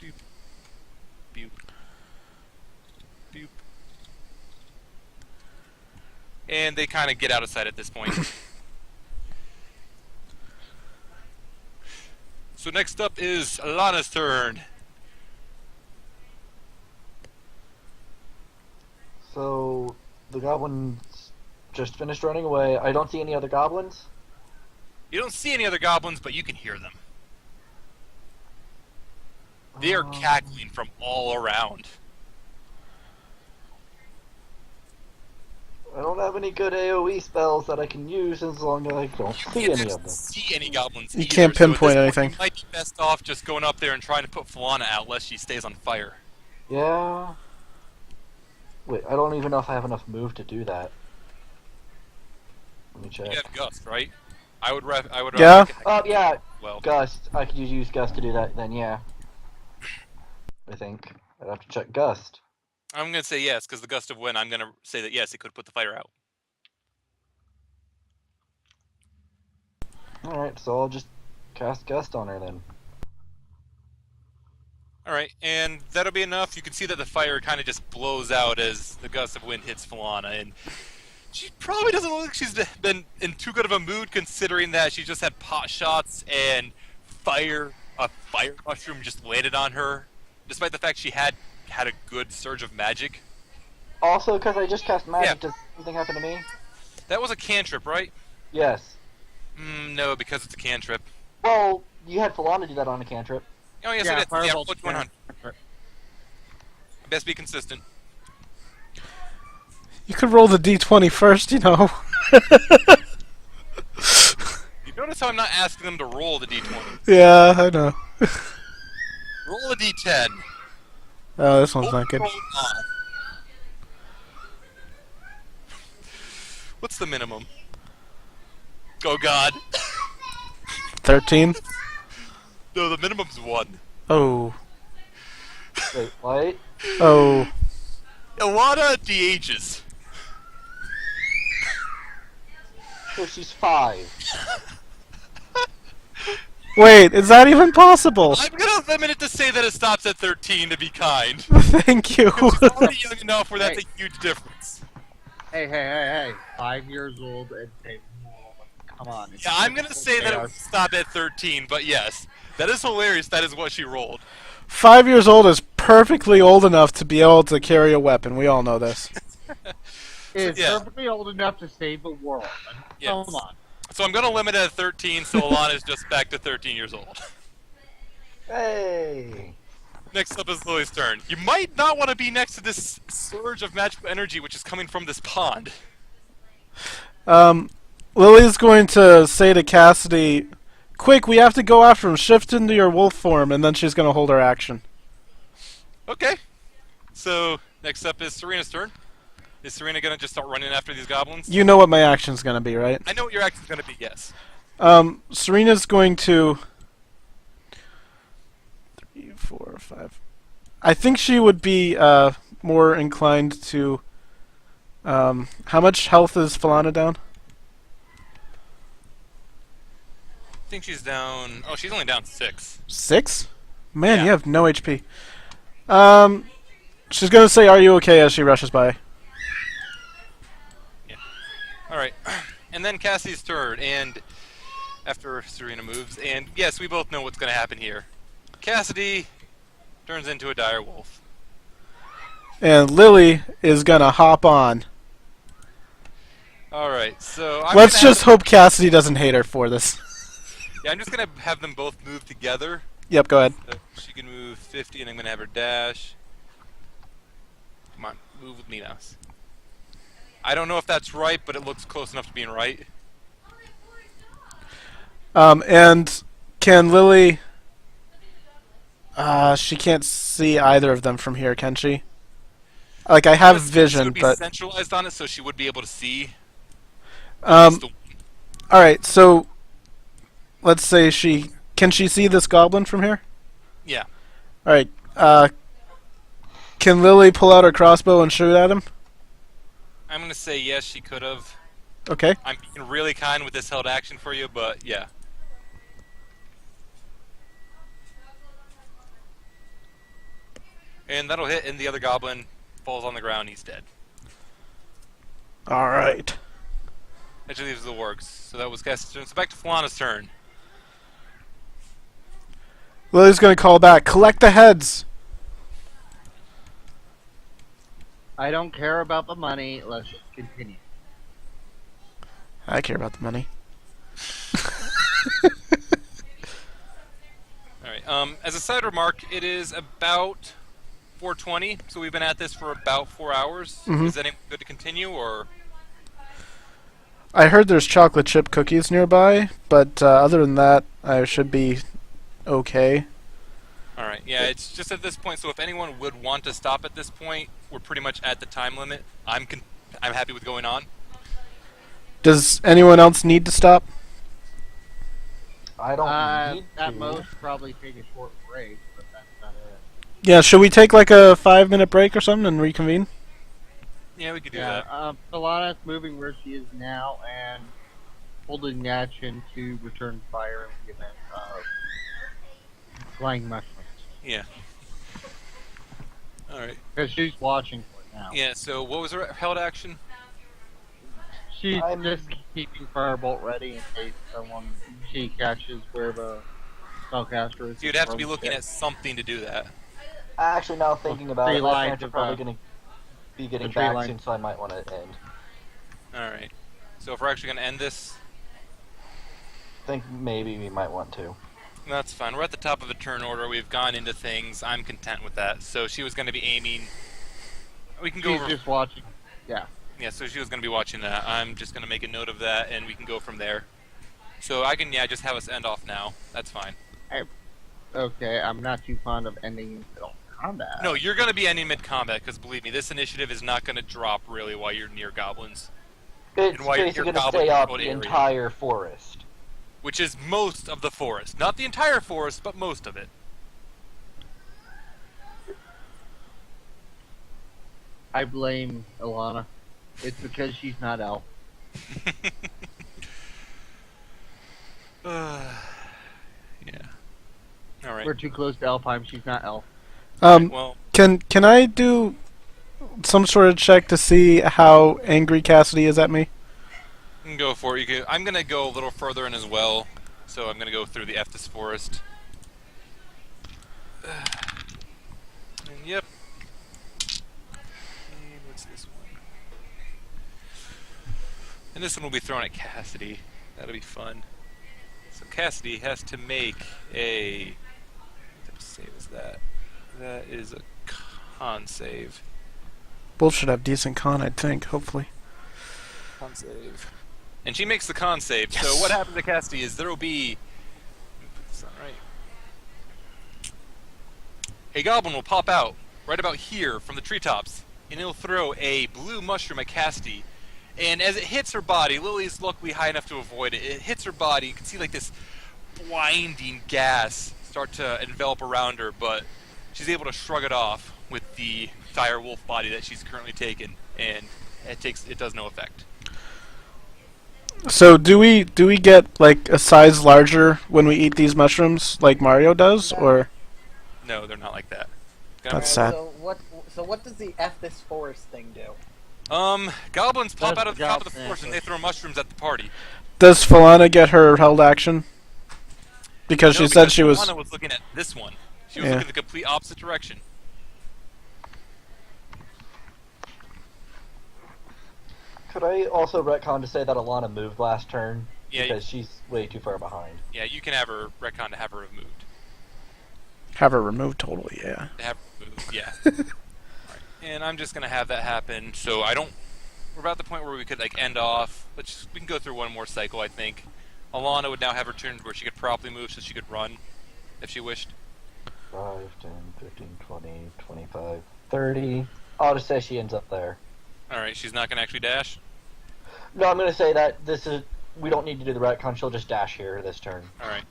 Boop. Boop. Boop. And they kind of get out of sight at this point. So next up is Alana's turn. So, the goblins just finished running away. I don't see any other goblins. You don't see any other goblins, but you can hear them. They are cackling from all around. I don't have any good AoE spells that I can use as long as I don't see You any can't of them. see any goblins You either, can't so at pinpoint this point, anything. You might be best off just going up there and trying to put Falana out, lest she stays on fire. Yeah. Wait, I don't even know if I have enough move to do that. Let me check. You have Gust, right? I would. Yeah. Oh, yeah, Well, Gust. I could use Gust to do that then, yeah. I think. I'd have to check Gust. I'm gonna say yes because the Gust of Wind. I'm gonna say that yes, it could put the fire out. Alright, so I'll just cast Gust on her then. Alright, and that'll be enough. You can see that the fire kind of just blows out as the gust of wind hits Falana, and she probably doesn't look like she's been in too good of a mood, considering that she just had pot shots and a fire mushroom just landed on her, despite the fact she had a good surge of magic. Also, because I just cast magic, Yeah. does something happen to me? That was a cantrip, right? Yes. No, because it's a cantrip. Well, you had Falana do that on a cantrip. Oh, yes, Yeah, it is. Yeah, Fireball's put 100. Best be consistent. You could roll the d20 first, you know. You notice how I'm not asking them to roll the d20. Yeah, I know. Roll a d10. Oh, this one's not good. Roll on. What's the minimum? Oh god. 13? No, the minimum's 1. Oh. Wait, what? Oh. Elana de-ages. So she's 5. Wait, is that even possible? I'm gonna limit it to say that it stops at 13 to be kind. Thank you. She's already young enough where that's Hey. a huge difference. Hey. 5 years old and come on. Yeah, I'm gonna say that it would stop at 13, but yes. That is hilarious, that is what she rolled. 5 years old is perfectly old enough to be able to carry a weapon. We all know this. Is yeah. perfectly old enough to save the world. Yes. Come on. So I'm gonna limit it at 13, so Alana's just back to 13 years old. Hey! Next up is Lily's turn. You might not want to be next to this surge of magical energy which is coming from this pond. Lily's going to say to Cassidy, "Quick, we have to go after him. Shift into your wolf form," and then she's going to hold her action. Okay. So, next up is Serina's turn. Is Serina gonna just start running after these goblins? You know what my action's going to be, right? I know what your action's gonna be, yes. Serena's going to... 3, 4, 5... I think she would be more inclined to... how much health is Falana down? I think she's down... Oh, she's only down 6. 6? Man, Yeah. you have no HP. She's going to say, "Are you okay?" as she rushes by. Alright. And then Cassie's turn, and... After Serena moves, and yes, we both know what's gonna happen here. Cassidy turns into a dire wolf. And Lily is going to hop on. Alright, so I'm Let's gonna just hope Cassidy doesn't hate her for this. Yeah, I'm just gonna have them both move together. Yep, go ahead. So she can move 50, and I'm gonna have her dash. Come on, move with me, mouse. I don't know if that's right, but it looks close enough to being right. And can Lily... she can't see either of them from here, can she? Like, I have This vision, would be but... centralized on it, so she would be able to see. Alright, so... Let's say she... Can she see this goblin from here? Yeah. Alright, can Lily pull out her crossbow and shoot at him? I'm gonna say yes, she could have. Okay. I'm being really kind with this held action for you, but yeah. And that'll hit, and the other goblin falls on the ground. He's dead. Alright. Actually, these are the works. So that was Cassie's turn. So back to Falana's turn. Lily's gonna call back, "Collect the heads!" I don't care about the money. Let's just continue. I care about the money. Alright, as a side remark, it is about 4:20, so we've been at this for about 4 hours. Mhm. Is anyone good to continue, or...? I heard there's chocolate chip cookies nearby, but other than that, I should be okay. Alright, yeah, it's just at this point, so if anyone would want to stop at this point, we're pretty much at the time limit. I'm happy with going on. Does anyone else need to stop? I don't need At to. most, probably take a short break, but that's not it. Yeah, should we take like a 5-minute break or something and reconvene? Yeah, we could do Yeah, that. Falana's moving where she is now, and holding the action to return fire in the event of flying mushrooms. Yeah. All right. Because she's watching for it now. Yeah. So what was her held action? She's I'm- just keeping firebolt ready in case she catches where the spellcaster is. You'd have to be looking at something to do that. Actually, now thinking about Three it, my lines parents are of, probably going to be getting the tree back line. soon, so I might want to end. All right. So if we're actually going to end this, Think maybe we might want to. that's fine. We're at the top of the turn order. We've gone into things. I'm content with that. So she was going to be aiming. We can go She's over. just watching. Yeah. Yeah, so she was going to be watching that. I'm just going to make a note of that, and we can go from there. So I can, just have us end off now. That's fine. Okay, I'm not too fond of ending in combat. No, you're going to be ending mid-combat, because believe me, this initiative is not going to drop, really, while you're near goblins. It's And while you're basically going to goblin stay up controlled the area. entire forest. Which is most of the forest. Not the entire forest, but most of it. I blame Elana. It's because she's not elf. Yeah. Alright. We're too close to Elfheim. She's not elf. Well, Can I do some sort of check to see how angry Cassidy is at me? you can go for it. I'm going to go a little further in as well. So I'm going to go through the Eftis Forest. And yep. And what's this one? And this one will be thrown at Cassidy. That'll be fun. So Cassidy has to make a... What type of save is that? That is a con save. Both should have decent con, I'd think, hopefully. Con save. And she makes the con save. Yes. So what happens to Cassidy is there will be... That's not right. A goblin will pop out right about here from the treetops, and it'll throw a blue mushroom at Cassidy. And as it hits her body, Lily's luckily high enough to avoid it. It hits her body. You can see like this blinding gas start to envelop around her, but she's able to shrug it off with the dire wolf body that she's currently taken, and it does no effect. So do we get like a size larger when we eat these mushrooms, like Mario does, or? No, they're not like that. That's sad. So what does the F this forest thing do? Goblins pop That's out of the top of the goblin forest and they throw mushrooms at the party. Does Falana get her held action? Because No, she said because she was. Alana was looking at this one. She was Yeah. looking the complete opposite direction. Could I also retcon to say that Alana moved last turn? Yeah, Because she's way too far behind. Yeah, you can have her retcon to have her removed. Have her removed totally, yeah. To have her removed, yeah. Alright. And I'm just gonna have that happen. So I don't. We're about the point where we could like end off. We can go through one more cycle, I think. Alana would now have her turn where she could properly move, so she could run if she wished. 5, 10, 15, 20, 25, 30. I'll just say she ends up there. All right, she's not gonna actually dash. No, I'm going to say that we don't need to do the retcon. She'll just dash here this turn. All right,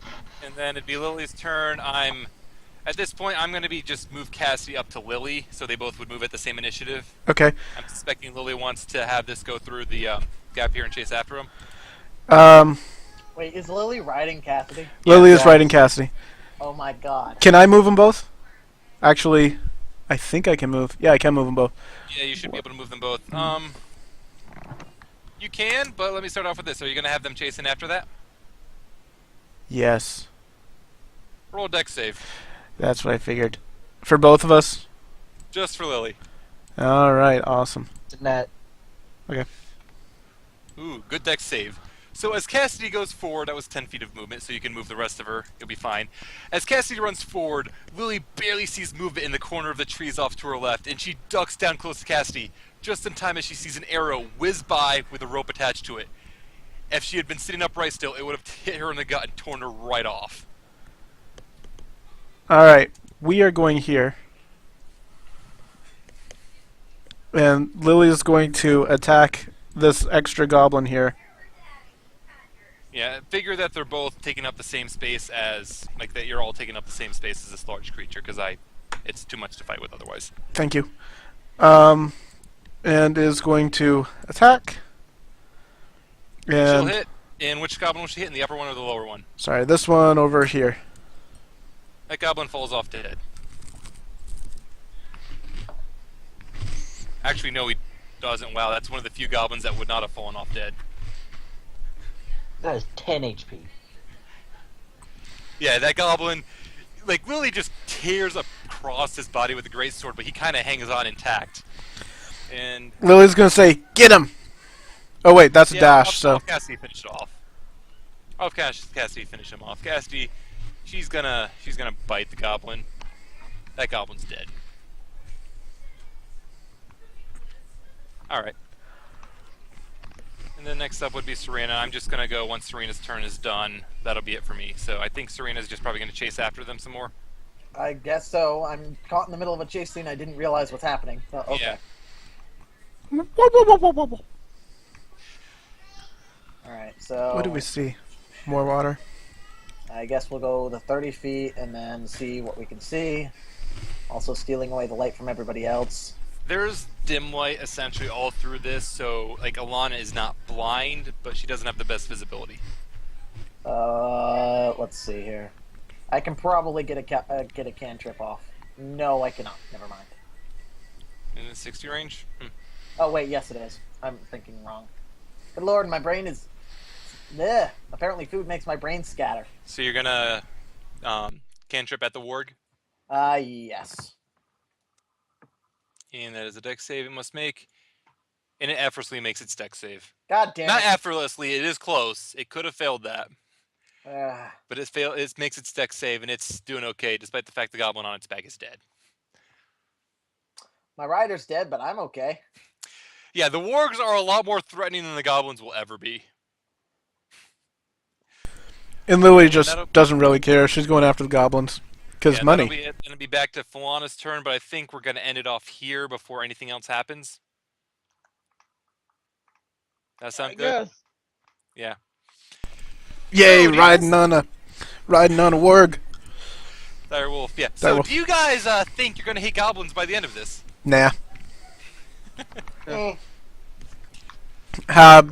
and then it'd be Lily's turn. At this point, I'm gonna just move Cassie up to Lily, so they both would move at the same initiative. Okay. I'm suspecting Lily wants to have this go through the gap here and chase after him. Wait, is Lily riding Cassidy? Lily is Yeah. riding Cassidy. Oh my god. Can I move them both? Actually, I think I can move. Yeah, I can move them both. Yeah, you should be able to move them both. You can, but let me start off with this. Are you gonna have them chasing after that? Yes. Roll a dex save, That's what I figured. For both of us? just for Lily. Alright, awesome. Net. Ooh, good dex save. So as Cassidy goes forward, that was 10 feet of movement, so you can move the rest of her. You'll be fine. As Cassidy runs forward, Lily barely sees movement in the corner of the trees off to her left, and she ducks down close to Cassidy, just in time as she sees an arrow whiz by with a rope attached to it. If she had been sitting upright still, it would have hit her in the gut and torn her right off. Alright, we are going here. And Lily is going to attack this extra goblin here. Yeah, figure that they're both taking up the same space as, like, that you're all taking up the same space as this large creature, because it's too much to fight with otherwise. Thank you. And is going to attack. She'll And hit. And which goblin was she hitting? The upper one or the lower one? Sorry, this one over here. That goblin falls off dead. Actually, no, he doesn't. Wow, that's one of the few goblins that would not have fallen off dead. That is 10 HP. Yeah, that goblin, like, Lily just tears across his body with a great sword, but he kind of hangs on intact. And Lily's gonna say, "Get him!" Oh wait, that's a dash. I'll So have Cassidy finish it off. I'll have Cassidy finish him off. Cassidy, she's gonna bite the goblin. That goblin's dead. All right. And then next up would be Surina. I'm just gonna go once Surina's turn is done. That'll be it for me. So I think Surina's just probably gonna chase after them some more. I guess so. I'm caught in the middle of a chase scene. I didn't realize what's happening. Oh, okay. Yeah. Alright, so... what do we see? More water. I guess we'll go the 30 feet and then see what we can see. Also stealing away the light from everybody else. There's dim light essentially all through this, so like Elana is not blind, but she doesn't have the best visibility. Let's see here. I can probably get a cantrip off. No, I cannot. Never mind. In the 60 range? Oh wait, yes it is. I'm thinking wrong. Good lord, my brain is... Ugh. Apparently food makes my brain scatter. So you're gonna cantrip at the warg, Yes. and that is a dex save it must make, and it effortlessly makes its dex save. God damn Not it. effortlessly, it is close. It could have failed that, Ugh. but it makes its dex save, and it's doing okay despite the fact the goblin on its back is dead. My rider's dead, but I'm okay. Yeah, the wargs are a lot more threatening than the goblins will ever be. And Lily just that'll- doesn't really care. She's going after the goblins because Yeah, money. That'll be it. Gonna be back to Falana's turn, but I think we're gonna end it off here before anything else happens. That sound good? Yeah. Yay, So, do you riding on a warg. Dire Wolf. Yeah. Dire So, Wolf. do you guys think you're gonna hate goblins by the end of this? Nah. Eh,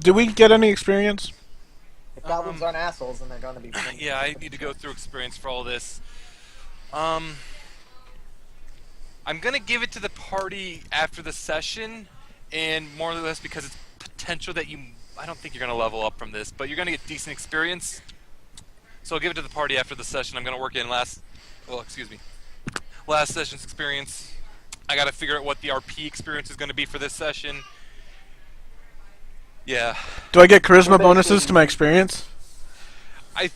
Do we get any experience? if goblins aren't assholes, then they're going to be... Yeah, I need to go through experience for all this. I'm gonna give it to the party after the session, and more or less because it's potential that I don't think you're gonna level up from this, but you're gonna get decent experience. So I'll give it to the party after the session. I'm gonna work in last session's experience. I gotta figure out what the RP experience is gonna be for this session. Yeah. Do I get charisma bonuses to my experience? I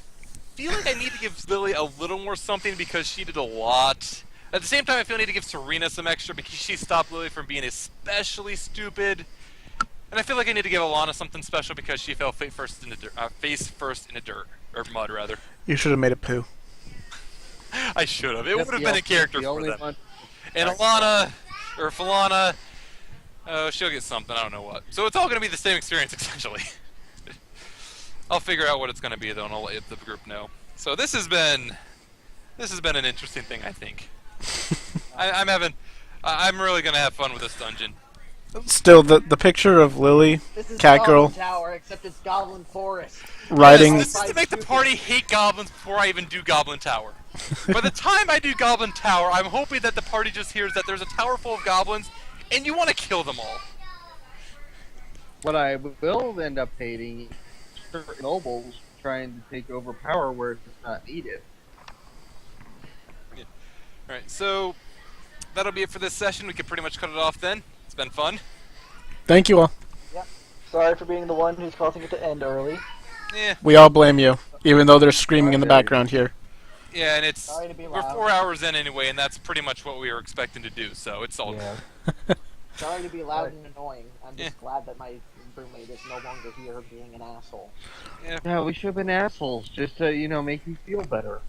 feel like I need to give Lily a little more something because she did a lot. At the same time, I feel I need to give Surina some extra because she stopped Lily from being especially stupid. And I feel like I need to give Elana something special because she fell face first in the dirt, or mud rather. You should have made it poo. I should have. It Just would have the been a only- character the for only them. one- And Elana, or Falana, she'll get something. I don't know what. So it's all going to be the same experience essentially. I'll figure out what it's going to be though, and I'll let the group know. So this has been an interesting thing, I think. I'm really going to have fun with this dungeon. Still, the picture of Lily, This is cat girl, Goblin Tower, except it's Goblin Forest. riding. Yes, this is to make the party hate goblins before I even do Goblin Tower. By the time I do Goblin Tower, I'm hoping that the party just hears that there's a tower full of goblins, and you want to kill them all. What I will end up hating is certain nobles trying to take over power where it's not needed. Alright, so that'll be it for this session. We can pretty much cut it off then. It's been fun. Thank you all. Sorry for being the one who's causing it to end early. Yeah, We all blame you, even though they're screaming in the background here. yeah, and it's Sorry to be we're loud. 4 hours in anyway, and that's pretty much what we were expecting to do. So it's all good. Sorry to be loud and annoying. I'm just glad that my roommate is no longer here being an asshole. Yeah, we should have been assholes just to, make you feel better.